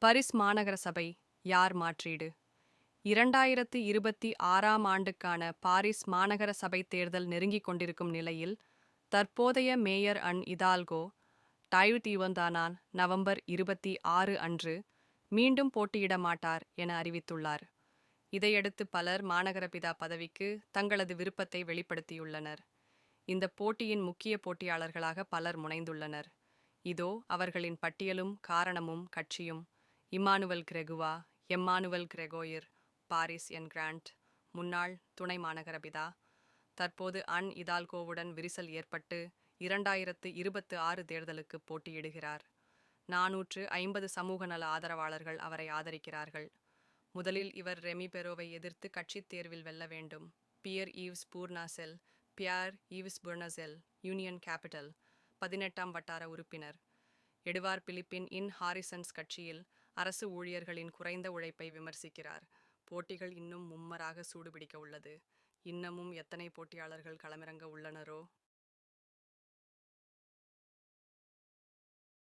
Paris மாநகர சபை யார் மாற்றீடு? 2026ஆம் ஆண்டுக்கான பாரிஸ் மாநகர சபை தேர்தல் நெருங்கிக் கொண்டிருக்கும் நிலையில், தற்போதைய மேயர் அன் இதால்கோ டையுதீவந்தானால் நவம்பர் 26 அன்று மீண்டும் போட்டியிட மாட்டார் என அறிவித்துள்ளார். இதையடுத்து பலர் மாநகரபிதா பதவிக்கு தங்களது விருப்பத்தை வெளிப்படுத்தியுள்ளனர். இந்த போட்டியின் முக்கிய போட்டியாளர்களாக பலர் முனைந்துள்ளனர். இதோ அவர்களின் பட்டியலும் காரணமும் கட்சியும். இம்மானுவல் கிரெகுவா, எம்மானுவல் கிரெகோயிர், பாரிஸ் என் கிராண்ட், முன்னாள் துணை மாநகரபிதா. தற்போது அன் இதால்கோவுடன் விரிசல் ஏற்பட்டு 2026 தேர்தலுக்கு போட்டியிடுகிறார். 450 சமூக நல ஆதரவாளர்கள் அவரை ஆதரிக்கிறார்கள். முதலில் இவர் ரெமி பெரோவை எதிர்த்து கட்சித் தேர்வில் வெல்ல வேண்டும். Pierre Yves Bournazel, Pierre Yves Bournazel, union capital 18ஆம் வட்டார உறுப்பினர். எடுவார் பிலிப்பின் இன் ஹாரிசன்ஸ் கட்சியில் அரசு ஊழியர்களின் குறைந்த உழைப்பை விமர்சிக்கிறார். போட்டிகள் இன்னும் மும்மராக சூடுபிடிக்க உள்ளது. இன்னமும் எத்தனை போட்டியாளர்கள் களமிறங்க உள்ளனரோ